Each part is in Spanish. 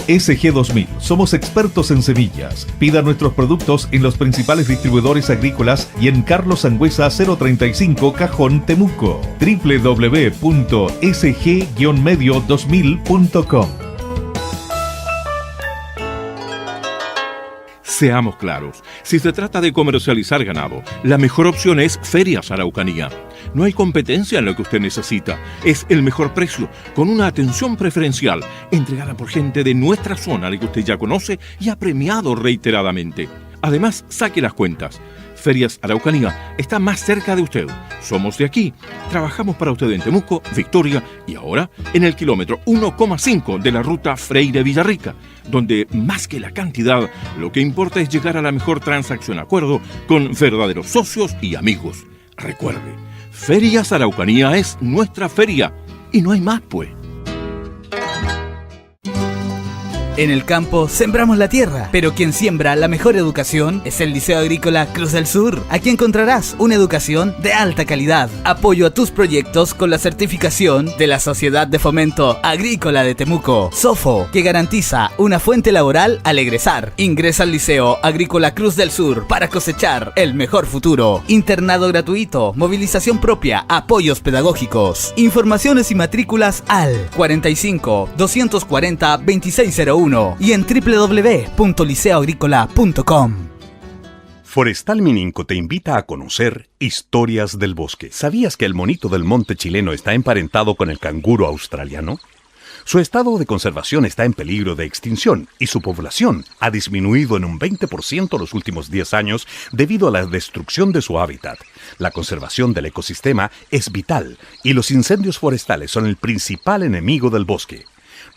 SG2000. Somos expertos en semillas. Pida nuestros productos en los principales distribuidores agrícolas y en Carlos Sangüesa 035 Cajón, Temuco. www.sg-medio2000.com. Seamos claros, si se trata de comercializar ganado, la mejor opción es Ferias Araucanía. No hay competencia en lo que usted necesita. Es el mejor precio, con una atención preferencial, entregada por gente de nuestra zona, de que usted ya conoce y ha premiado reiteradamente. Además, saque las cuentas. Ferias Araucanía está más cerca de usted. Somos de aquí. Trabajamos para usted en Temuco, Victoria y ahora en el kilómetro 1,5 de la ruta Freire-Villarrica, donde más que la cantidad, lo que importa es llegar a la mejor transacción-acuerdo con verdaderos socios y amigos. Recuerde, Ferias Araucanía es nuestra feria y no hay más, pues. En el campo sembramos la tierra, pero quien siembra la mejor educación es el Liceo Agrícola Cruz del Sur. Aquí encontrarás una educación de alta calidad, apoyo a tus proyectos con la certificación de la Sociedad de Fomento Agrícola de Temuco, SOFO, que garantiza una fuente laboral al egresar. Ingresa al Liceo Agrícola Cruz del Sur para cosechar el mejor futuro. Internado gratuito, movilización propia, apoyos pedagógicos. Informaciones y matrículas al 45 240 2601 y en www.liceoagrícola.com. Forestal Mininco te invita a conocer Historias del Bosque. ¿Sabías que el monito del monte chileno está emparentado con el canguro australiano? Su estado de conservación está en peligro de extinción y su población ha disminuido en un 20% los últimos 10 años debido a la destrucción de su hábitat. La conservación del ecosistema es vital y los incendios forestales son el principal enemigo del bosque.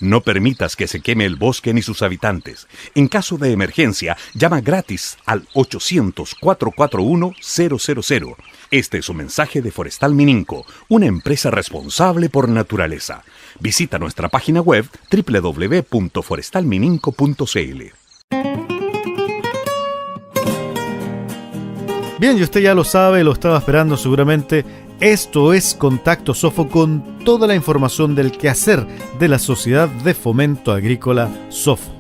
No permitas que se queme el bosque ni sus habitantes. En caso de emergencia, llama gratis al 800-441-000. Este es un mensaje de Forestal Mininco, una empresa responsable por naturaleza. Visita nuestra página web www.forestalmininco.cl. Bien, y usted ya lo sabe, lo estaba esperando seguramente. Esto es Contacto SOFO con toda la información del quehacer de la Sociedad de Fomento Agrícola SOFO.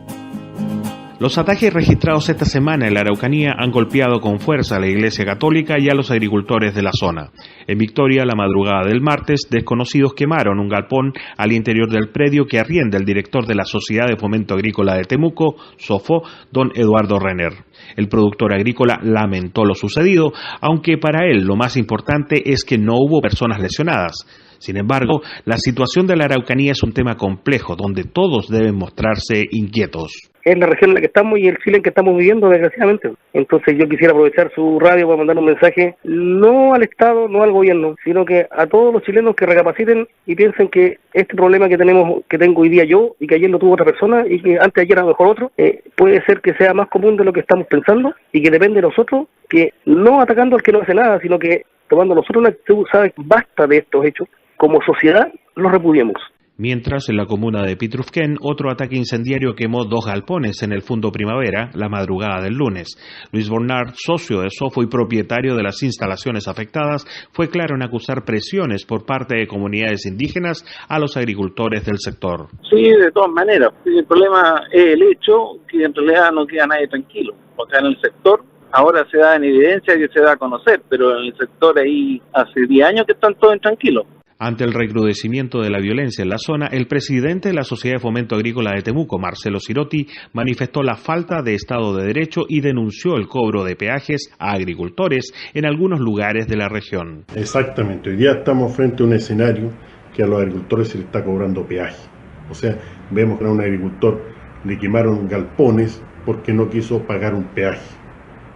Los ataques registrados esta semana en la Araucanía han golpeado con fuerza a la Iglesia Católica y a los agricultores de la zona. En Victoria, la madrugada del martes, desconocidos quemaron un galpón al interior del predio que arrienda el director de la Sociedad de Fomento Agrícola de Temuco, SOFO, don Eduardo Renner. El productor agrícola lamentó lo sucedido, aunque para él lo más importante es que no hubo personas lesionadas. Sin embargo, la situación de la Araucanía es un tema complejo, donde todos deben mostrarse inquietos. Es la región en la que estamos y el Chile en que estamos viviendo, desgraciadamente. Entonces yo quisiera aprovechar su radio para mandar un mensaje, no al Estado, no al gobierno, sino que a todos los chilenos que recapaciten y piensen que este problema que tengo hoy día yo, y que ayer lo tuvo otra persona, y que antes de ayer a lo mejor otro, puede ser que sea más común de lo que estamos pensando, y que depende de nosotros, que no atacando al que no hace nada, sino que tomando nosotros una actitud, ¿sabes? Basta de estos hechos, como sociedad los repudiemos. Mientras, en la comuna de Pitrufquén, otro ataque incendiario quemó 2 galpones en el Fundo Primavera la madrugada del lunes. Luis Bornard, socio de SOFO y propietario de las instalaciones afectadas, fue claro en acusar presiones por parte de comunidades indígenas a los agricultores del sector. Sí, de todas maneras. El problema es el hecho que en realidad no queda nadie tranquilo. O sea, en el sector ahora se da en evidencia que se da a conocer, pero en el sector ahí hace 10 años que están todos intranquilos. Ante el recrudecimiento de la violencia en la zona, el presidente de la Sociedad de Fomento Agrícola de Temuco, Marcelo Cirotti, manifestó la falta de Estado de Derecho y denunció el cobro de peajes a agricultores en algunos lugares de la región. Exactamente, hoy día estamos frente a un escenario que a los agricultores se les está cobrando peaje. O sea, vemos que a un agricultor le quemaron galpones porque no quiso pagar un peaje.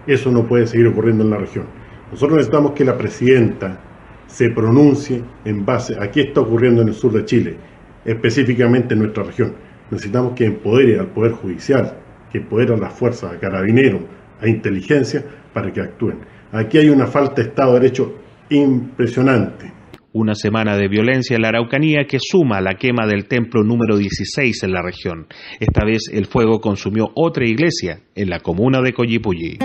Eso no puede seguir ocurriendo en la región. Nosotros necesitamos que la presidenta se pronuncie en base a qué está ocurriendo en el sur de Chile, específicamente en nuestra región. Necesitamos que empodere al Poder Judicial, que empodere a las fuerzas, a carabineros, a inteligencia, para que actúen. Aquí hay una falta de Estado de Derecho impresionante. Una semana de violencia en la Araucanía que suma la quema del templo número 16 en la región. Esta vez el fuego consumió otra iglesia en la comuna de Collipulli.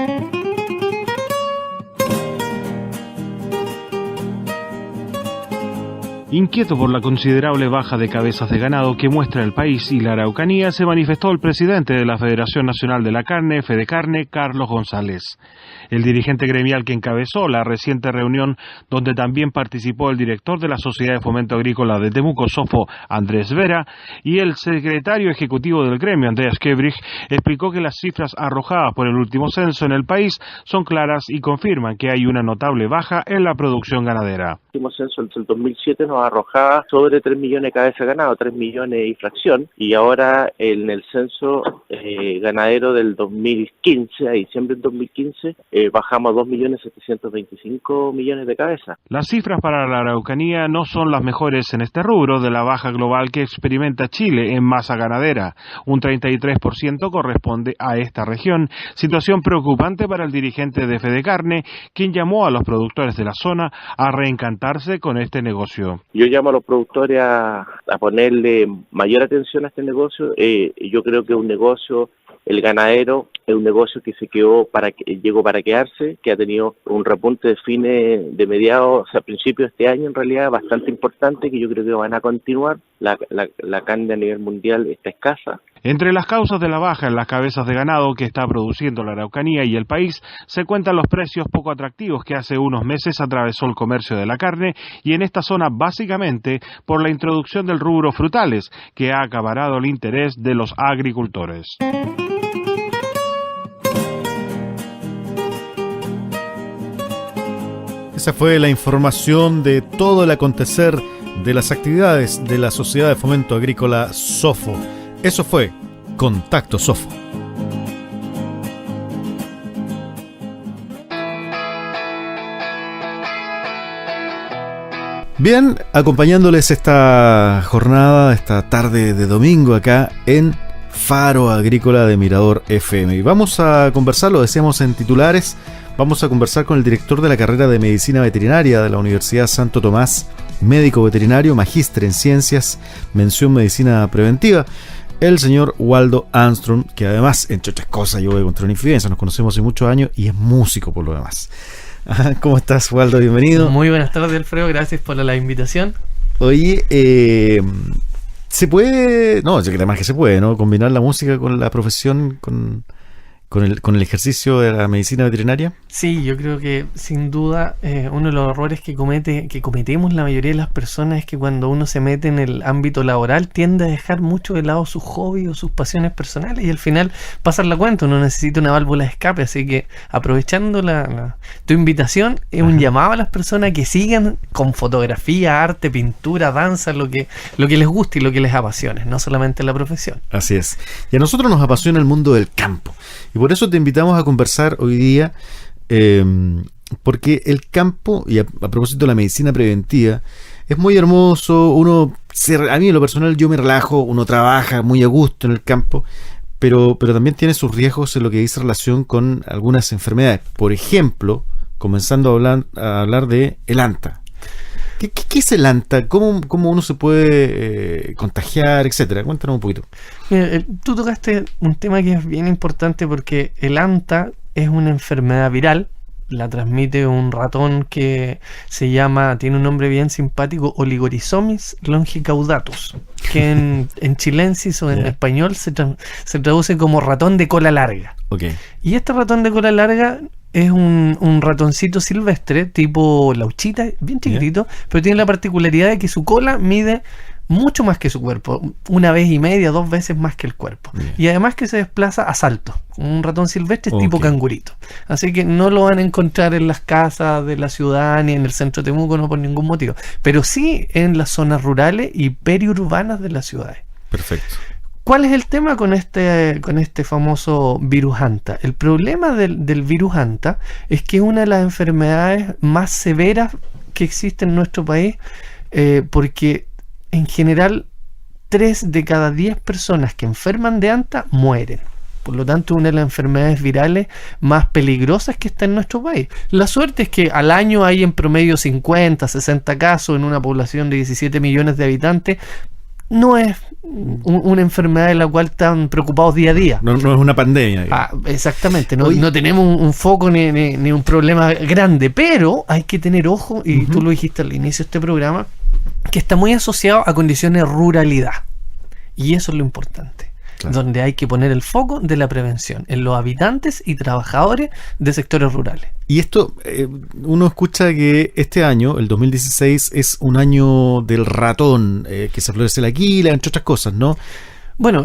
Inquieto por la considerable baja de cabezas de ganado que muestra el país y la Araucanía, se manifestó el presidente de la Federación Nacional de la Carne, Fedecarne, Carlos González. El dirigente gremial que encabezó la reciente reunión, donde también participó el director de la Sociedad de Fomento Agrícola de Temuco, Sofo, Andrés Vera, y el secretario ejecutivo del gremio, Andreas Kebrich, explicó que las cifras arrojadas por el último censo en el país son claras y confirman que hay una notable baja en la producción ganadera. El último censo del 2007 nos arrojaba sobre 3 millones de cabezas de ganado, 3 millones y fracción, y ahora en el censo ganadero del 2015, a diciembre del 2015, bajamos a 2.725.000.000 de cabezas. Las cifras para la Araucanía no son las mejores en este rubro de la baja global que experimenta Chile en masa ganadera. Un 33% corresponde a esta región, situación preocupante para el dirigente de Fedecarne, quien llamó a los productores de la zona a reencantarse con este negocio. Yo llamo a los productores a ponerle mayor atención a este negocio. Yo creo que es un negocio, el ganadero es un negocio que llegó para quedarse, que ha tenido un repunte de mediados, a principios de este año en realidad bastante importante, que yo creo que van a continuar. La carne a nivel mundial está escasa. Entre las causas de la baja en las cabezas de ganado que está produciendo la Araucanía y el país, se cuentan los precios poco atractivos que hace unos meses atravesó el comercio de la carne, y en esta zona básicamente por la introducción del rubro frutales, que ha acaparado el interés de los agricultores. Esa fue la información de todo el acontecer de las actividades de la Sociedad de Fomento Agrícola Sofo. Eso fue Contacto Sofo. Bien, acompañándoles esta jornada, esta tarde de domingo acá en Faro Agrícola de Mirador FM. Y vamos a conversar, lo decíamos en titulares, vamos a conversar con el director de la carrera de Medicina Veterinaria de la Universidad Santo Tomás, médico veterinario, magíster en Ciencias, mención Medicina Preventiva, el señor Waldo Armstrong, que además, entre otras cosas, yo voy contra una infidencia, nos conocemos hace muchos años y es músico por lo demás. ¿Cómo estás, Waldo? Bienvenido. Muy buenas tardes, Alfredo, gracias por la invitación. Oye, ¿se puede? No, yo creo además que se puede, ¿no? Combinar la música con la profesión, con el ejercicio de la medicina veterinaria. Sí, yo creo que sin duda uno de los errores que cometemos la mayoría de las personas es que cuando uno se mete en el ámbito laboral tiende a dejar mucho de lado sus hobbies o sus pasiones personales y al final pasar la cuenta, uno necesita una válvula de escape, así que aprovechando tu invitación, es un llamado a las personas que sigan con fotografía, arte, pintura, danza, lo que les guste y lo que les apasione, no solamente la profesión. Así es. Y a nosotros nos apasiona el mundo del campo. Y por eso te invitamos a conversar hoy día, porque el campo, y a propósito de la medicina preventiva, es muy hermoso. A mí en lo personal yo me relajo, uno trabaja muy a gusto en el campo, pero también tiene sus riesgos en lo que dice relación con algunas enfermedades. Por ejemplo, comenzando a hablar de el anta. ¿Qué es el anta? ¿Cómo uno se puede contagiar, etcétera? Cuéntanos un poquito. Mira, tú tocaste un tema que es bien importante porque el anta es una enfermedad viral, la transmite un ratón que tiene un nombre bien simpático, Oligorhizomis longicaudatus, que en chilensis o en español se traduce como ratón de cola larga. Okay. Y este ratón de cola larga es un ratoncito silvestre tipo lauchita, bien chiquitito, pero tiene la particularidad de que su cola mide mucho más que su cuerpo, 1,5 veces, 2 veces más que el cuerpo. Y además que se desplaza a salto. Un ratón silvestre es tipo cangurito. Así que no lo van a encontrar en las casas de la ciudad ni en el centro de Temuco, no por ningún motivo. Pero sí en las zonas rurales y periurbanas de las ciudades. Perfecto. ¿Cuál es el tema con este famoso virus anta? El problema del virus anta es que es una de las enfermedades más severas que existe en nuestro país, porque en general 3 de cada 10 personas que enferman de anta mueren. Por lo tanto, una de las enfermedades virales más peligrosas que está en nuestro país. La suerte es que al año hay en promedio 50, 60 casos en una población de 17 millones de habitantes. No es una enfermedad de la cual están preocupados día a día. No es una pandemia. Exactamente. No tenemos un foco ni un problema grande, pero hay que tener ojo, y tú lo dijiste al inicio de este programa, que está muy asociado a condiciones de ruralidad. Y eso es lo importante. Claro. Donde hay que poner el foco de la prevención, en los habitantes y trabajadores de sectores rurales. Y esto, uno escucha que este año, el 2016, es un año del ratón, que se florece la quila, entre otras cosas, ¿no? Bueno,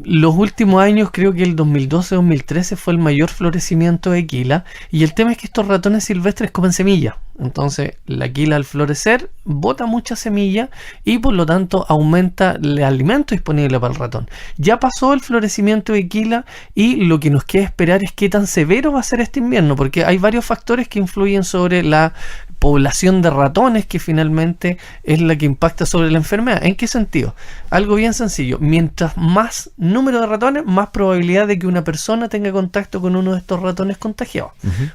los últimos años, creo que el 2012-2013 fue el mayor florecimiento de quila, y el tema es que estos ratones silvestres comen semillas. Entonces la quila al florecer bota mucha semilla y por lo tanto aumenta el alimento disponible para el ratón. Ya pasó el florecimiento de quila y lo que nos queda esperar es qué tan severo va a ser este invierno, porque hay varios factores que influyen sobre la población de ratones, que finalmente es la que impacta sobre la enfermedad. ¿En qué sentido? Algo bien sencillo: mientras más número de ratones, más probabilidad de que una persona tenga contacto con uno de estos ratones contagiados.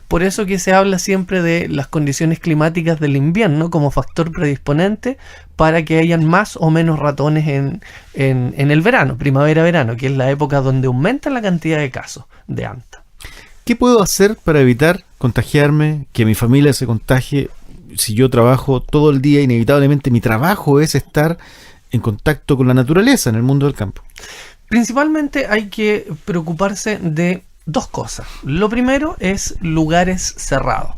Por eso que se habla siempre de las condiciones climáticas del invierno como factor predisponente para que hayan más o menos ratones en el verano, primavera-verano, que es la época donde aumenta la cantidad de casos de anta. ¿Qué puedo hacer para evitar contagiarme, que mi familia se contagie? Si yo trabajo todo el día, inevitablemente mi trabajo es estar en contacto con la naturaleza en el mundo del campo. Principalmente hay que preocuparse de dos cosas. Lo primero es lugares cerrados.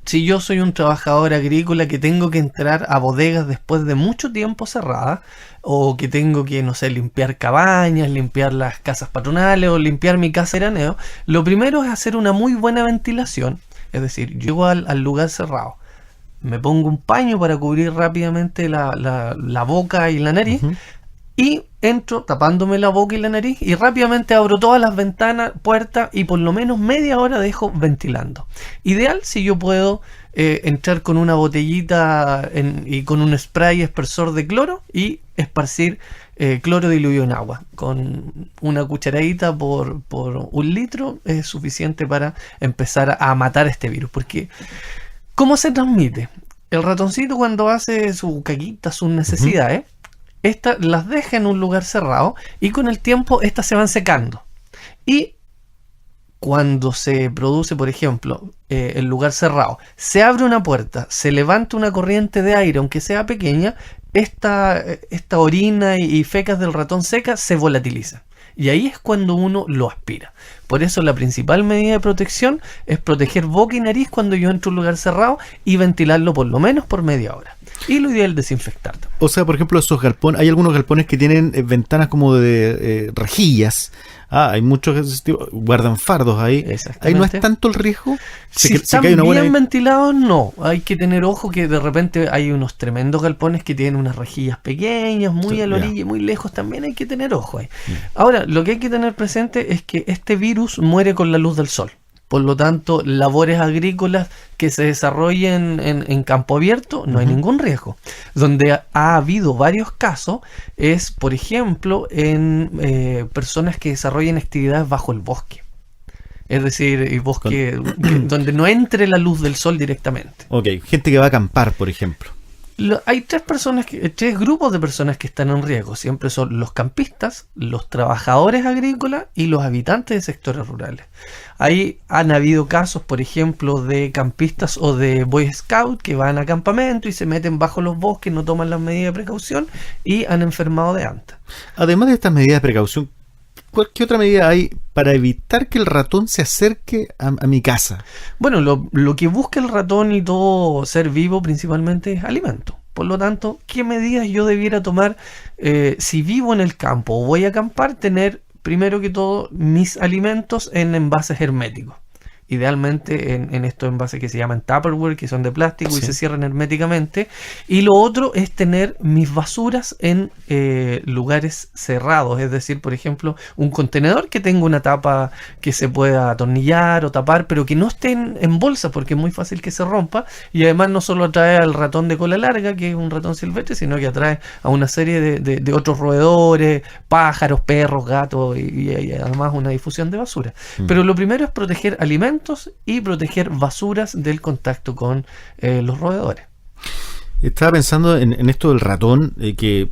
Si yo soy un trabajador agrícola que tengo que entrar a bodegas después de mucho tiempo cerradas, o que tengo que, no sé, limpiar cabañas, limpiar las casas patronales o limpiar mi casa de veraneo, lo primero es hacer una muy buena ventilación. Es decir, llego al lugar cerrado, me pongo un paño para cubrir rápidamente la boca y la nariz, y entro tapándome la boca y la nariz y rápidamente abro todas las ventanas, puertas, y por lo menos media hora dejo ventilando. Ideal si yo puedo entrar con una botellita y con un spray aspersor de cloro y esparcir cloro diluido en agua. Con una cucharadita por 1 litro es suficiente para empezar a matar este virus. Porque ¿cómo se transmite? El ratoncito, cuando hace su caquita, sus necesidades, estas las deja en un lugar cerrado y con el tiempo estas se van secando. Y cuando se produce, por ejemplo, el lugar cerrado, se abre una puerta, se levanta una corriente de aire, aunque sea pequeña, esta orina y fecas del ratón seca se volatilizan. Y ahí es cuando uno lo aspira. Por eso la principal medida de protección es proteger boca y nariz cuando yo entro a un lugar cerrado y ventilarlo por lo menos por media hora. Y lo ideal es desinfectar. O sea, por ejemplo, esos galpones, hay algunos galpones que tienen ventanas como de rejillas. Hay muchos guardan fardos ahí. Ahí no es tanto el riesgo. Si están bien ventilados, no. Hay que tener ojo que de repente hay unos tremendos galpones que tienen unas rejillas pequeñas, muy a la orilla, muy lejos. También hay que tener ojo ahí. Ahora, lo que hay que tener presente es que este virus muere con la luz del sol. Por lo tanto, labores agrícolas que se desarrollen en campo abierto no hay ningún riesgo. Donde ha habido varios casos es, por ejemplo, en personas que desarrollan actividades bajo el bosque. Es decir, el bosque donde no entre la luz del sol directamente. Ok, gente que va a acampar, por ejemplo. Hay tres grupos de personas que están en riesgo. Siempre son los campistas, los trabajadores agrícolas y los habitantes de sectores rurales. Ahí han habido casos, por ejemplo, de campistas o de Boy Scout que van a campamento y se meten bajo los bosques, no toman las medidas de precaución y han enfermado de anta. Además de estas medidas de precaución, ¿qué otra medida hay para evitar que el ratón se acerque a mi casa? Bueno, lo que busca el ratón y todo ser vivo principalmente es alimento. Por lo tanto, ¿qué medidas yo debiera tomar si vivo en el campo o voy a acampar? Tener primero que todo mis alimentos en envases herméticos. Idealmente en estos envases que se llaman Tupperware, que son de plástico y se cierran herméticamente. Y lo otro es tener mis basuras en lugares cerrados, es decir, por ejemplo, un contenedor que tenga una tapa que se pueda atornillar o tapar, pero que no esté en bolsa, porque es muy fácil que se rompa. Y además no solo atrae al ratón de cola larga, que es un ratón silvestre, sino que atrae a una serie de otros roedores, pájaros, perros, gatos y además una difusión de basura. Pero lo primero es proteger alimentos y proteger basuras del contacto con los roedores. Estaba pensando en esto del ratón, que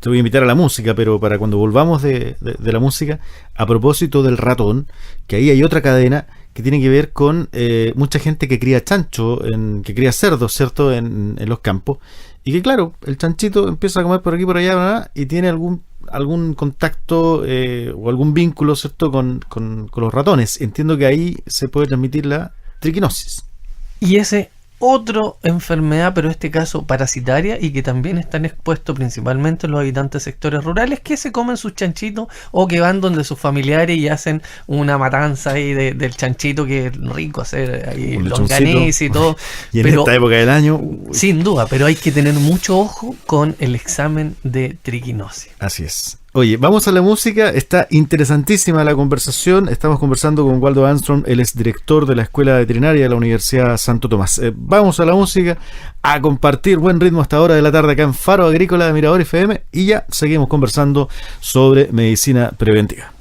te voy a invitar a la música, pero para cuando volvamos de la música, a propósito del ratón, que ahí hay otra cadena que tiene que ver con mucha gente que cría chancho, que cría cerdos, ¿cierto?, en los campos, y que claro, el chanchito empieza a comer por aquí por allá, ¿verdad?, y tiene algún contacto o algún vínculo, ¿cierto?, con los ratones. Entiendo que ahí se puede transmitir la triquinosis. Y ese otro enfermedad, pero en este caso parasitaria, y que también están expuestos principalmente los habitantes de sectores rurales que se comen sus chanchitos o que van donde sus familiares y hacen una matanza ahí del chanchito, que es rico hacer ahí longaniza y todo. Y en esta época del año, sin duda, pero hay que tener mucho ojo con el examen de triquinosis. Así es. Oye, vamos a la música. Está interesantísima la conversación. Estamos conversando con Waldo Armstrong, él es director de la Escuela Veterinaria de la Universidad Santo Tomás. Vamos a la música, a compartir buen ritmo hasta hora de la tarde acá en Faro Agrícola de Mirador FM, y ya seguimos conversando sobre medicina preventiva.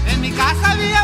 En mi casa había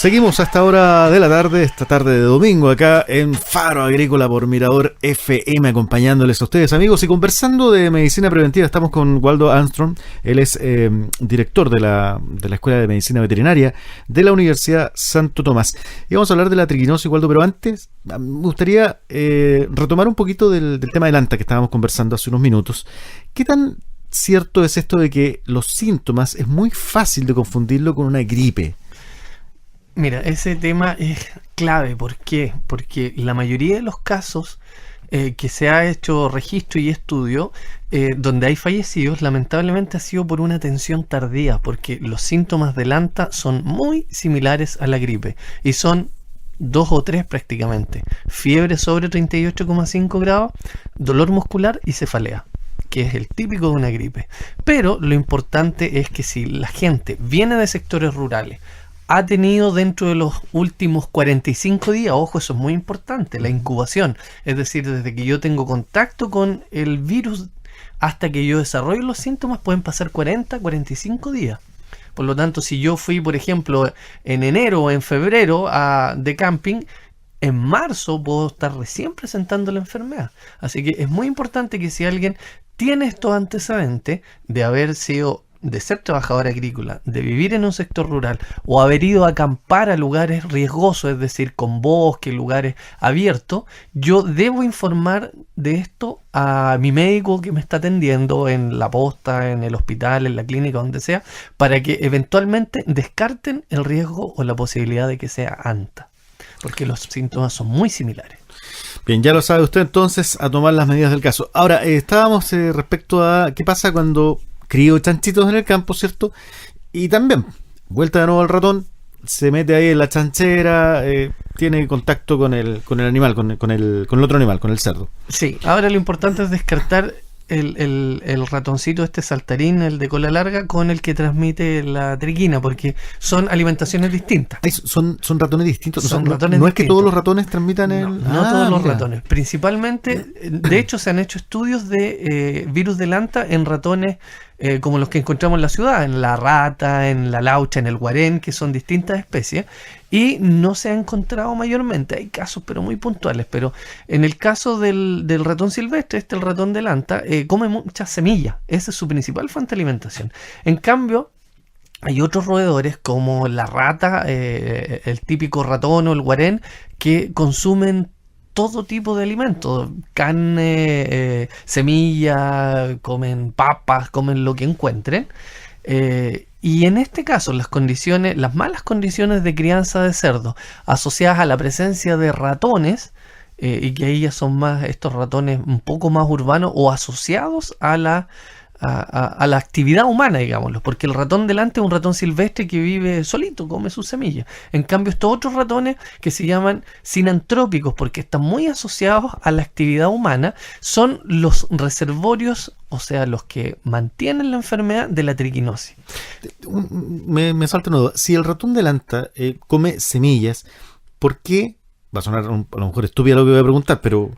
Seguimos hasta esta hora de la tarde, esta tarde de domingo, acá en Faro Agrícola por Mirador FM, acompañándoles a ustedes, amigos, y conversando de medicina preventiva. Estamos con Waldo Armstrong. Él es director de la Escuela de Medicina Veterinaria de la Universidad Santo Tomás. Y vamos a hablar de la triquinosis, Waldo, pero antes me gustaría retomar un poquito del tema del anta que estábamos conversando hace unos minutos. ¿Qué tan cierto es esto de que los síntomas es muy fácil de confundirlo con una gripe? Mira, ese tema es clave. ¿Por qué? Porque la mayoría de los casos que se ha hecho registro y estudio donde hay fallecidos, lamentablemente ha sido por una atención tardía, porque los síntomas del anta son muy similares a la gripe y son 2 o 3 prácticamente: fiebre sobre 38,5 grados, dolor muscular y cefalea, que es el típico de una gripe. Pero lo importante es que si la gente viene de sectores rurales, ha tenido dentro de los últimos 45 días, ojo, eso es muy importante, la incubación, es decir, desde que yo tengo contacto con el virus hasta que yo desarrollo los síntomas, pueden pasar 40-45 días. Por lo tanto, si yo fui, por ejemplo, en enero o en febrero de camping, en marzo puedo estar recién presentando la enfermedad. Así que es muy importante que si alguien tiene estos antecedentes de haber sido, de ser trabajador agrícola, de vivir en un sector rural o haber ido a acampar a lugares riesgosos, es decir, con bosque, lugares abiertos, yo debo informar de esto a mi médico que me está atendiendo en la posta, en el hospital, en la clínica, donde sea, para que eventualmente descarten el riesgo o la posibilidad de que sea anta, porque los síntomas son muy similares. Bien, ya lo sabe usted, entonces a tomar las medidas del caso. Ahora, estábamos respecto a qué pasa cuando crío chanchitos en el campo, ¿cierto? Y también, vuelta de nuevo al ratón, se mete ahí en la chanchera, tiene contacto con el animal, con el otro animal, con el cerdo. Sí, ahora lo importante es descartar el ratoncito saltarín, el de cola larga, con el que transmite la triquina, porque son alimentaciones distintas. ¿Son ratones distintos? Son no, ratones no distintos. Es que todos los ratones transmitan el... No todos los ratones. Principalmente, de hecho, se han hecho estudios de virus del anta en ratones como los que encontramos en la ciudad, en la rata, en la laucha, en el guarén, que son distintas especies, y no se ha encontrado mayormente. Hay casos, pero muy puntuales. Pero en el caso del ratón silvestre, el ratón del anta, come muchas semillas. Esa es su principal fuente de alimentación. En cambio, hay otros roedores como la rata, el típico ratón o el guarén, que consumen todo tipo de alimentos, carne, semilla, comen papas, comen lo que encuentren. Y en este caso, las malas condiciones de crianza de cerdo asociadas a la presencia de ratones, y que ahí ya son más estos ratones un poco más urbanos o asociados a la actividad humana, digámoslo, porque el ratón delante es un ratón silvestre que vive solito, come sus semillas. En cambio, estos otros ratones que se llaman sinantrópicos, porque están muy asociados a la actividad humana, son los reservorios, o sea, los que mantienen la enfermedad de la triquinosis. Me salta una duda. Si el ratón del anta come semillas, ¿por qué? Va a sonar a lo mejor estúpido lo que voy a preguntar, pero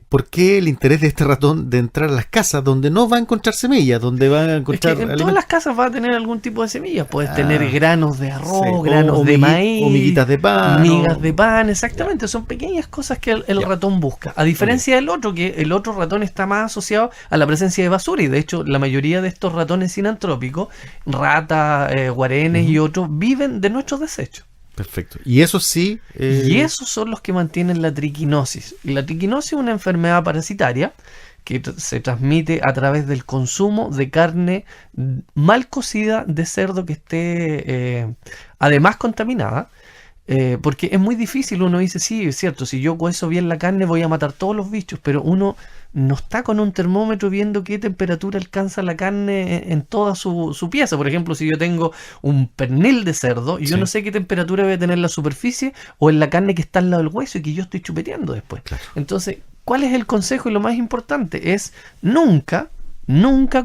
¿por qué el interés de este ratón de entrar a las casas donde no va a encontrar semillas, donde va a encontrar en todas las casas va a tener algún tipo de semillas? Puedes tener granos de arroz, sí, granos de maíz, o miguitas de pan, migas de pan, exactamente. Son pequeñas cosas que el ratón busca, a diferencia del otro, que el otro ratón está más asociado a la presencia de basura, y de hecho la mayoría de estos ratones sinantrópicos, ratas, guarenes y otros, viven de nuestros desechos. Perfecto. Y eso sí... Y esos son los que mantienen la triquinosis. Y la triquinosis es una enfermedad parasitaria que se transmite a través del consumo de carne mal cocida de cerdo que esté además contaminada. Porque es muy difícil, uno dice, sí, es cierto, si yo cuezo bien la carne voy a matar todos los bichos, pero uno no está con un termómetro viendo qué temperatura alcanza la carne en toda su pieza. Por ejemplo, si yo tengo un pernil de cerdo, yo no sé qué temperatura debe tener la superficie o en la carne que está al lado del hueso y que yo estoy chupeteando después. Claro. Entonces, ¿cuál es el consejo? Y lo más importante es nunca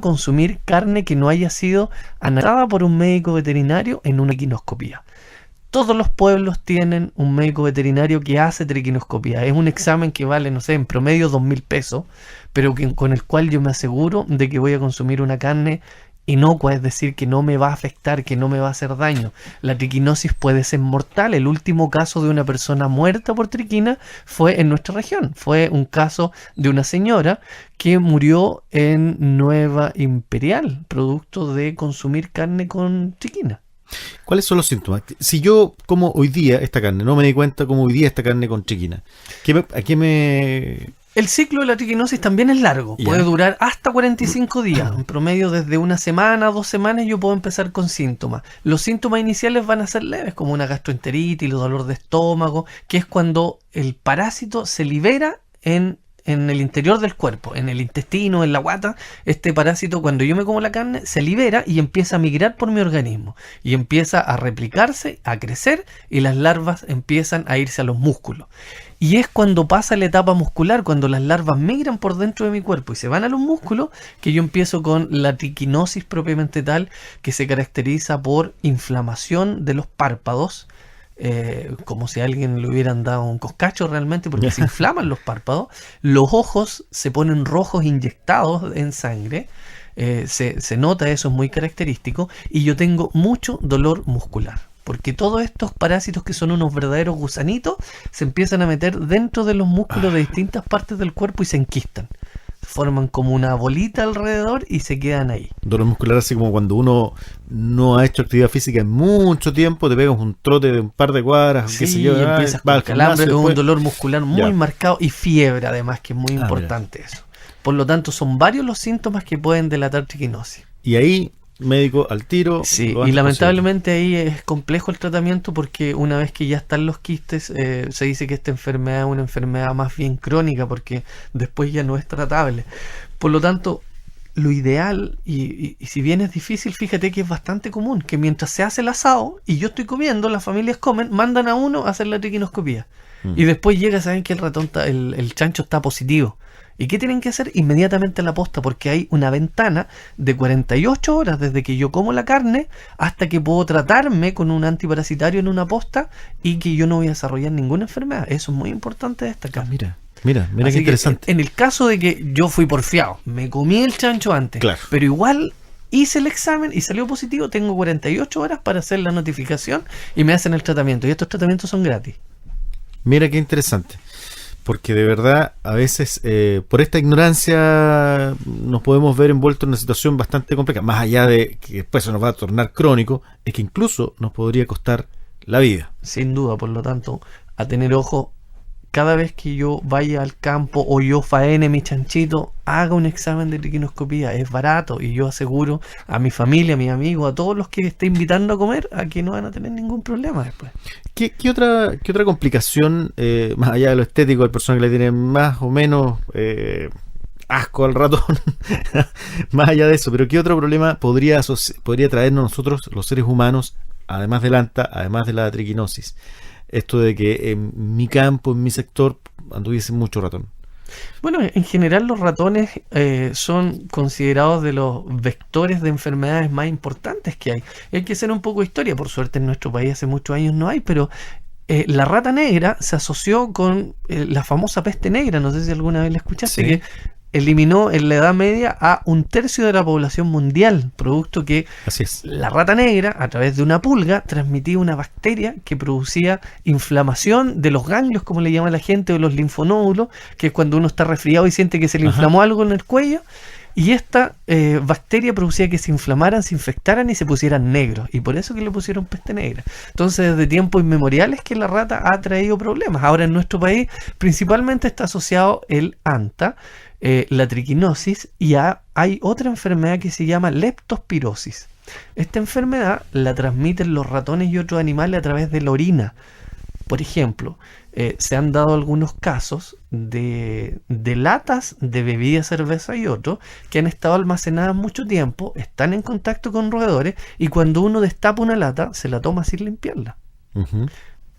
consumir carne que no haya sido analizada por un médico veterinario en una equinoscopía. Todos los pueblos tienen un médico veterinario que hace triquinoscopía. Es un examen que vale, no sé, en promedio 2.000 pesos, pero con el cual yo me aseguro de que voy a consumir una carne inocua, es decir, que no me va a afectar, que no me va a hacer daño. La triquinosis puede ser mortal. El último caso de una persona muerta por triquina fue en nuestra región. Fue un caso de una señora que murió en Nueva Imperial, producto de consumir carne con triquina. ¿Cuáles son los síntomas? Si yo como hoy día esta carne, no me di cuenta como hoy día esta carne con triquina, ¿a qué me...? El ciclo de la triquinosis también es largo, puede durar hasta 45 días, en promedio desde una semana a 2 semanas yo puedo empezar con síntomas. Los síntomas iniciales van a ser leves, como una gastroenteritis, los dolor de estómago, que es cuando el parásito se libera en el interior del cuerpo, en el intestino, en la guata. Este parásito, cuando yo me como la carne, se libera y empieza a migrar por mi organismo y empieza a replicarse, a crecer, y las larvas empiezan a irse a los músculos. Y es cuando pasa la etapa muscular, cuando las larvas migran por dentro de mi cuerpo y se van a los músculos, que yo empiezo con la triquinosis propiamente tal, que se caracteriza por inflamación de los párpados, como si a alguien le hubieran dado un coscacho realmente, porque se inflaman los párpados, los ojos se ponen rojos inyectados en sangre, se nota, eso es muy característico, y yo tengo mucho dolor muscular. Porque todos estos parásitos, que son unos verdaderos gusanitos, se empiezan a meter dentro de los músculos de distintas partes del cuerpo y se enquistan. Forman como una bolita alrededor y se quedan ahí. Dolor muscular, así como cuando uno no ha hecho actividad física en mucho tiempo, te pegas un trote de un par de cuadras, sí, qué sé yo, empiezas con calambre, es un dolor muscular muy marcado, y fiebre además, que es muy importante eso. Por lo tanto, son varios los síntomas que pueden delatar triquinosis. Y ahí... médico al tiro. Sí, y lamentablemente ahí es complejo el tratamiento, porque una vez que ya están los quistes, se dice que esta enfermedad es una enfermedad más bien crónica, porque después ya no es tratable. Por lo tanto, lo ideal, y si bien es difícil, fíjate que es bastante común, que mientras se hace el asado y yo estoy comiendo, las familias comen, mandan a uno a hacer la triquinoscopía. Y después llega, saben que el ratón el chancho está positivo. ¿Y qué tienen que hacer? Inmediatamente la posta, porque hay una ventana de 48 horas desde que yo como la carne hasta que puedo tratarme con un antiparasitario en una posta y que yo no voy a desarrollar ninguna enfermedad. Eso es muy importante destacar. Mira qué interesante. En el caso de que yo fui porfiado, me comí el chancho antes, pero igual hice el examen y salió positivo, tengo 48 horas para hacer la notificación y me hacen el tratamiento. Y estos tratamientos son gratis. Mira qué interesante. Porque de verdad, a veces, por esta ignorancia, nos podemos ver envueltos en una situación bastante compleja. Más allá de que después se nos va a tornar crónico, es que incluso nos podría costar la vida. Sin duda, por lo tanto, a tener ojo, cada vez que yo vaya al campo o yo faene mi chanchito, haga un examen de triquinoscopía. Es barato y yo aseguro a mi familia, a mis amigos, a todos los que esté invitando a comer, a que no van a tener ningún problema después. ¿Qué otra complicación, más allá de lo estético, hay personas que le tienen más o menos asco al ratón, más allá de eso, pero qué otro problema podría traernos nosotros, los seres humanos, además del anta, además de la triquinosis? Esto de que en mi campo, en mi sector, anduviese mucho ratón. Bueno, en general los ratones son considerados de los vectores de enfermedades más importantes que hay. Y hay que hacer un poco de historia. Por suerte en nuestro país hace muchos años no hay, pero la rata negra se asoció con la famosa peste negra. No sé si alguna vez la escuchaste, sí, que eliminó en la Edad Media a 1/3 de la población mundial, producto que la rata negra, a través de una pulga, transmitía una bacteria que producía inflamación de los ganglios, como le llama la gente, o los linfonódulos, que es cuando uno está resfriado y siente que se le inflamó algo en el cuello, y esta bacteria producía que se inflamaran, se infectaran y se pusieran negros, y por eso que le pusieron peste negra. Entonces, desde tiempos inmemoriales que la rata ha traído problemas. Ahora en nuestro país principalmente está asociado el anta, la triquinosis, y hay otra enfermedad que se llama leptospirosis. Esta enfermedad la transmiten los ratones y otros animales a través de la orina. Por ejemplo, se han dado algunos casos de latas de bebida, cerveza y otro que han estado almacenadas mucho tiempo, están en contacto con roedores, y cuando uno destapa una lata se la toma sin limpiarla.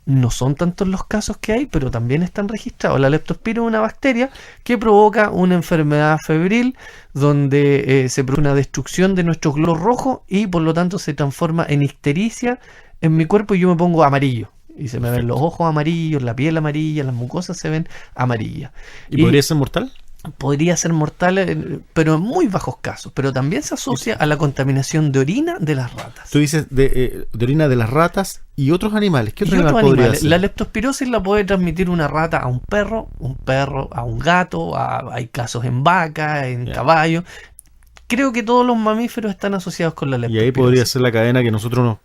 No son tantos los casos que hay, pero también están registrados. La leptospira es una bacteria que provoca una enfermedad febril donde se produce una destrucción de nuestros glóbulos rojos y por lo tanto se transforma en ictericia en mi cuerpo y yo me pongo amarillo. Y se me ven los ojos amarillos, la piel amarilla, las mucosas se ven amarillas. ¿Y podría ser mortal? podría ser mortal, pero en muy bajos casos. Pero también se asocia a la contaminación de orina de las ratas. Tú dices de orina de las ratas y otros animales. ¿Qué otro animal podría ser? La leptospirosis la puede transmitir una rata a un perro a un gato, hay casos en vaca, en caballo. Creo que todos los mamíferos están asociados con la leptospirosis. Y ahí podría ser la cadena que nosotros no...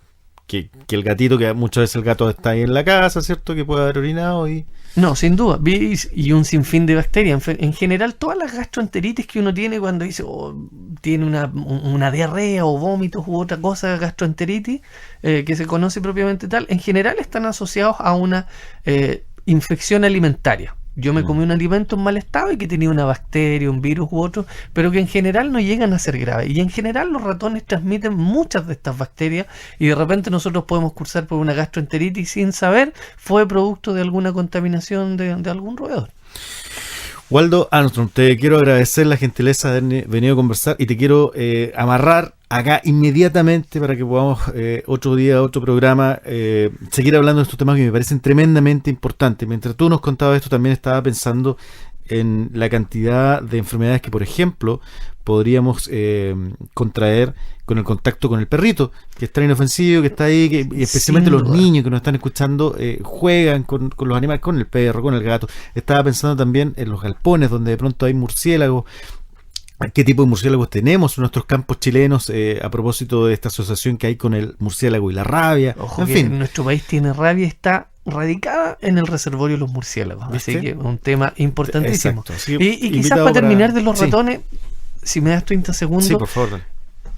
Que el gatito, que muchas veces el gato está ahí en la casa, ¿cierto? Que puede haber orinado y... No, sin duda. Y un sinfín de bacterias. En general, todas las gastroenteritis que uno tiene cuando dice tiene una diarrea o vómitos u otra cosa, gastroenteritis, que se conoce propiamente tal, en general están asociados a una infección alimentaria. Yo me comí un alimento en mal estado y que tenía una bacteria, un virus u otro, pero que en general no llegan a ser graves. Y en general los ratones transmiten muchas de estas bacterias y de repente nosotros podemos cursar por una gastroenteritis sin saber fue producto de alguna contaminación de algún roedor. Waldo Armstrong, te quiero agradecer la gentileza de haber venido a conversar y te quiero amarrar acá inmediatamente para que podamos otro día, otro programa, seguir hablando de estos temas que me parecen tremendamente importantes. Mientras tú nos contabas esto, también estaba pensando en la cantidad de enfermedades que, por ejemplo, podríamos contraer con el contacto con el perrito, que es tan inofensivo, que está ahí, y especialmente los niños que nos están escuchando juegan con los animales, con el perro, con el gato. Estaba pensando también en los galpones, donde de pronto hay murciélagos. ¿Qué tipo de murciélagos tenemos en nuestros campos chilenos a propósito de esta asociación que hay con el murciélago y la rabia? Ojo, en fin, nuestro país tiene rabia, está radicada en el reservorio de los murciélagos. ¿Viste? Así que un tema importantísimo. Exacto, y quizás para terminar de los ratones, si me das 30 segundos. Sí, por favor.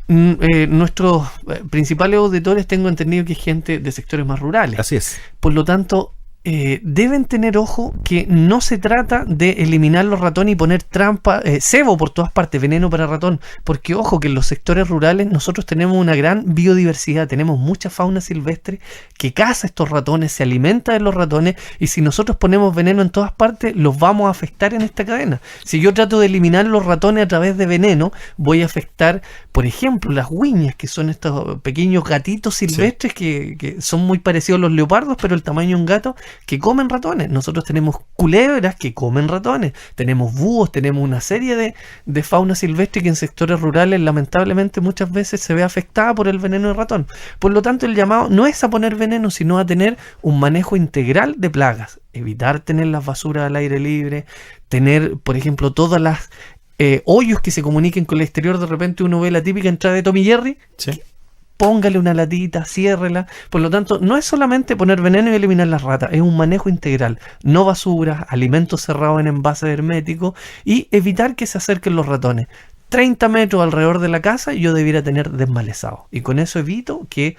Nuestros principales auditores tengo entendido que es gente de sectores más rurales. Así es. Por lo tanto, deben tener ojo que no se trata de eliminar los ratones y poner trampa, cebo por todas partes, veneno para ratón, porque ojo que en los sectores rurales nosotros tenemos una gran biodiversidad, tenemos mucha fauna silvestre que caza estos ratones, se alimenta de los ratones, y si nosotros ponemos veneno en todas partes los vamos a afectar en esta cadena. Si yo trato de eliminar los ratones a través de veneno, voy a afectar, por ejemplo, las huiñas, que son estos pequeños gatitos silvestres, sí, que son muy parecidos a los leopardos, pero el tamaño de un gato, que comen ratones. Nosotros tenemos culebras que comen ratones, tenemos búhos, tenemos una serie de fauna silvestre que en sectores rurales lamentablemente muchas veces se ve afectada por el veneno de ratón. Por lo tanto, el llamado no es a poner veneno, sino a tener un manejo integral de plagas, evitar tener las basuras al aire libre, tener, por ejemplo, todas las hoyos que se comuniquen con el exterior. De repente uno ve la típica entrada de Tom y Jerry, sí, póngale una latita, ciérrela. Por lo tanto, no es solamente poner veneno y eliminar las ratas, es un manejo integral. No basuras, alimentos cerrados en envases herméticos y evitar que se acerquen los ratones. 30 metros alrededor de la casa yo debiera tener desmalezado. Y con eso evito que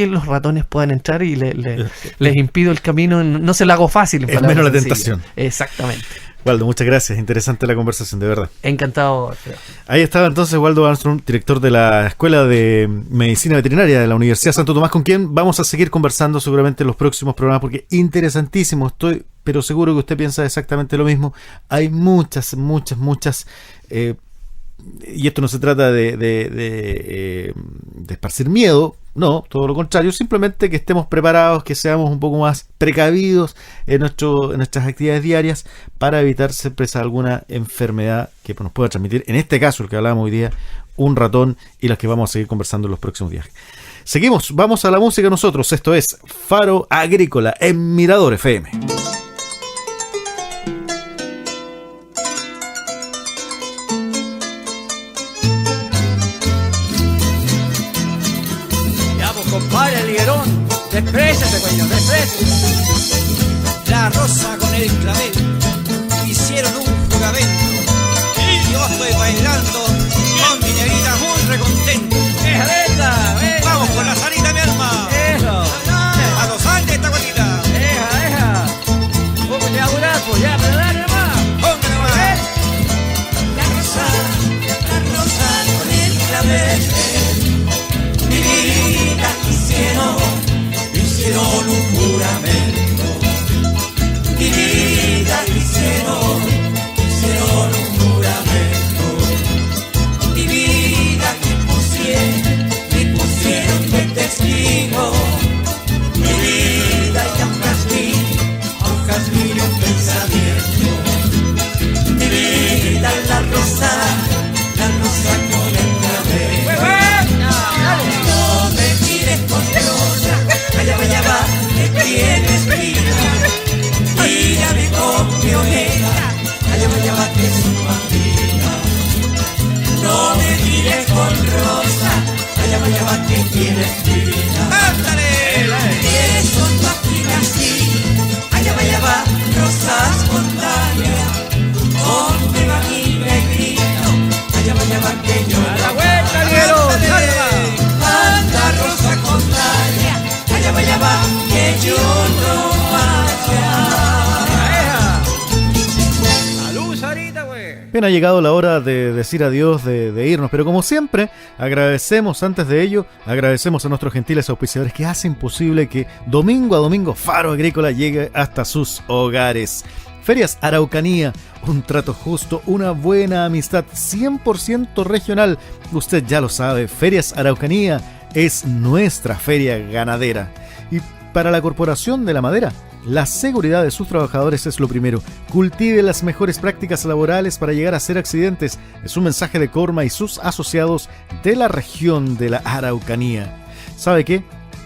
los ratones puedan entrar y les impido el camino. No se lo hago fácil. Es menos la tentación. Exactamente. Waldo, muchas gracias. Interesante la conversación, de verdad. Encantado. Ahí estaba entonces Waldo Armstrong, director de la Escuela de Medicina Veterinaria de la Universidad Santo Tomás, con quien vamos a seguir conversando seguramente en los próximos programas, porque interesantísimo. Estoy pero seguro que usted piensa exactamente lo mismo. Hay muchas y esto no se trata de esparcir miedo, no, todo lo contrario, simplemente que estemos preparados, que seamos un poco más precavidos en nuestras actividades diarias para evitar ser presa de alguna enfermedad que nos pueda transmitir, en este caso el que hablábamos hoy día, un ratón, y las que vamos a seguir conversando en los próximos días. Seguimos, vamos a la música nosotros. Esto es Faro Agrícola en Mirador FM. Compadre el higuerón, despréciate, coño, despréciate. La rosa con el clavel hicieron un juramento y yo estoy bailando con mi negrita muy recontento. ¡Venga! Vamos con la salita, mi alma. ¡Eso! ¡A los Andes, esta guatita! ¡Deja! ¿Cómo te hago pues ya, pero dale nomás! ¡Póngale más! La rosa con el clavel. Hicieron un juramento, mi vida hicieron un juramento, mi vida que pusieron de testigo, mi vida y a un jazmín y un pensamiento, tienes vida. ¡Ándale! Tienes con tu aspira así, allá va, rosas montaña, donde va mi negrito, allá va que yo. ¡A la vuelta, Liero! Anda, rosa contraria, allá va que yo no vaya. Bien, ha llegado la hora de decir adiós, de irnos, pero como siempre, agradecemos antes de ello, agradecemos a nuestros gentiles auspiciadores que hacen posible que domingo a domingo Faro Agrícola llegue hasta sus hogares. Ferias Araucanía, un trato justo, una buena amistad 100% regional. Usted ya lo sabe, Ferias Araucanía es nuestra feria ganadera. Y para la Corporación de la Madera, la seguridad de sus trabajadores es lo primero. Cultive las mejores prácticas laborales para llegar a cero accidentes. Es un mensaje de Corma y sus asociados de la región de la Araucanía. ¿Sabe qué?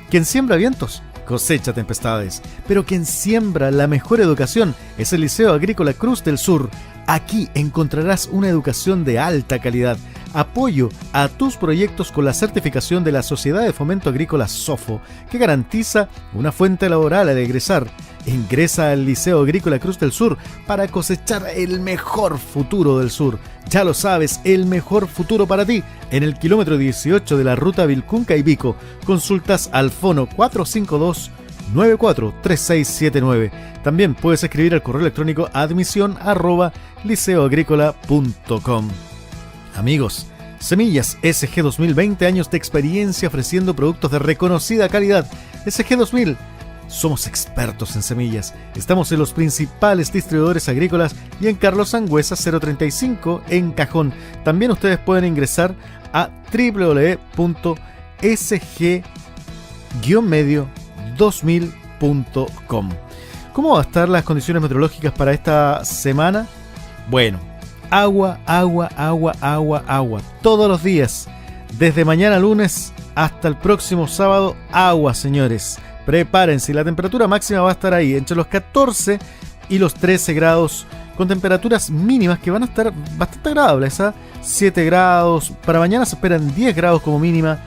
Quien siembra vientos cosecha tempestades, pero quien siembra la mejor educación es el Liceo Agrícola Cruz del Sur. Aquí encontrarás una educación de alta calidad, apoyo a tus proyectos con la certificación de la Sociedad de Fomento Agrícola SOFO, que garantiza una fuente laboral al egresar. Ingresa al Liceo Agrícola Cruz del Sur para cosechar el mejor futuro del sur. Ya lo sabes, el mejor futuro para ti, en el kilómetro 18 de la ruta Vilcunca-Ibico. Consultas al fono 452-943679. También puedes escribir al correo electrónico admisión@liceoagricola.com. Amigos, Semillas SG 2000, 20 años de experiencia ofreciendo productos de reconocida calidad. SG 2000, somos expertos en semillas. Estamos en los principales distribuidores agrícolas y en Carlos Sangüesa 035 en Cajón. También ustedes pueden ingresar a www.sg-2000.com. ¿Cómo van a estar las condiciones meteorológicas para esta semana? Bueno, agua. Todos los días. Desde mañana lunes hasta el próximo sábado, agua, señores. Prepárense, la temperatura máxima va a estar ahí, entre los 14 y los 13 grados, con temperaturas mínimas que van a estar bastante agradables, ¿eh? 7 grados, para mañana se esperan 10 grados como mínima,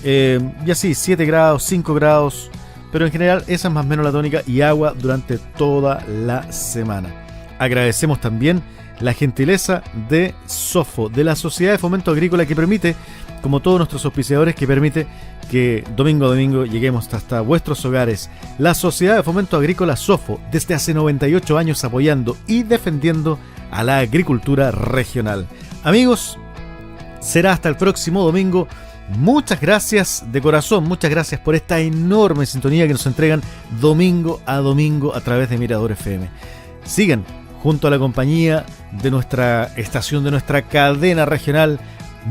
y así, 7 grados, 5 grados, pero en general esa es más o menos la tónica, y agua durante toda la semana. Agradecemos también la gentileza de SOFO, de la Sociedad de Fomento Agrícola, que permite, como todos nuestros auspiciadores, que permite que domingo a domingo lleguemos hasta vuestros hogares. La Sociedad de Fomento Agrícola SOFO, desde hace 98 años apoyando y defendiendo a la agricultura regional. Amigos, será hasta el próximo domingo. Muchas gracias de corazón, muchas gracias por esta enorme sintonía que nos entregan domingo a través de Mirador FM. Sigan junto a la compañía de nuestra estación, de nuestra cadena regional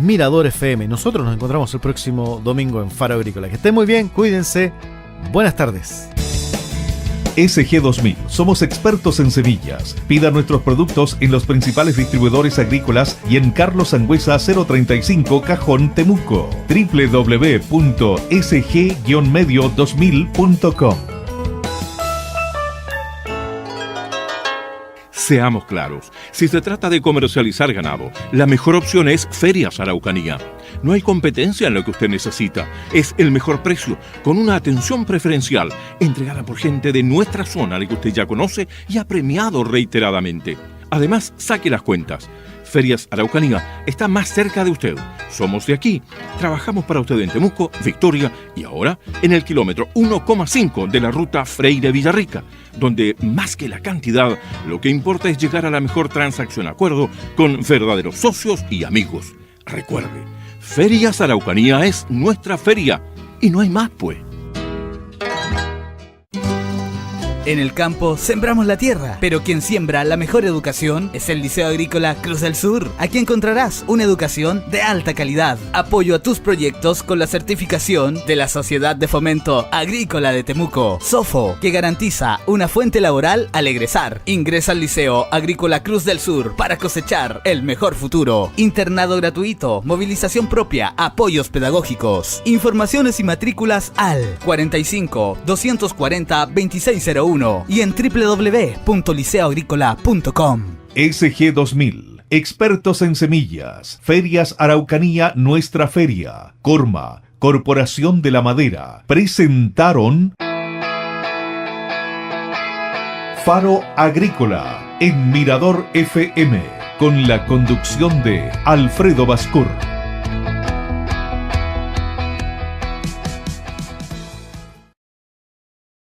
Mirador FM. Nosotros nos encontramos el próximo domingo en Faro Agrícola. Que estén muy bien, cuídense. Buenas tardes. SG 2000. Somos expertos en semillas. Pida nuestros productos en los principales distribuidores agrícolas y en Carlos Sangüesa 035 Cajón, Temuco. www.sg-medio2000.com. Seamos claros, si se trata de comercializar ganado, la mejor opción es Ferias Araucanía. No hay competencia en lo que usted necesita. Es el mejor precio, con una atención preferencial, entregada por gente de nuestra zona, la que usted ya conoce y ha premiado reiteradamente. Además, saque las cuentas. Ferias Araucanía está más cerca de usted. Somos de aquí. Trabajamos para usted en Temuco, Victoria y ahora en el kilómetro 1,5 de la ruta Freire-Villarrica, donde más que la cantidad, lo que importa es llegar a la mejor transacción-acuerdo con verdaderos socios y amigos. Recuerde, Ferias Araucanía es nuestra feria y no hay más, pues. En el campo sembramos la tierra, pero quien siembra la mejor educación es el Liceo Agrícola Cruz del Sur. Aquí encontrarás una educación de alta calidad, apoyo a tus proyectos con la certificación de la Sociedad de Fomento Agrícola de Temuco, SOFO, que garantiza una fuente laboral al egresar. Ingresa al Liceo Agrícola Cruz del Sur para cosechar el mejor futuro. Internado gratuito, movilización propia, apoyos pedagógicos. Informaciones y matrículas al 45 240 2601 y en www.liceoagricola.com. SG 2000. Expertos en semillas. Ferias Araucanía, nuestra feria. Corma. Corporación de la Madera presentaron Faro Agrícola en Mirador FM, con la conducción de Alfredo Bascur.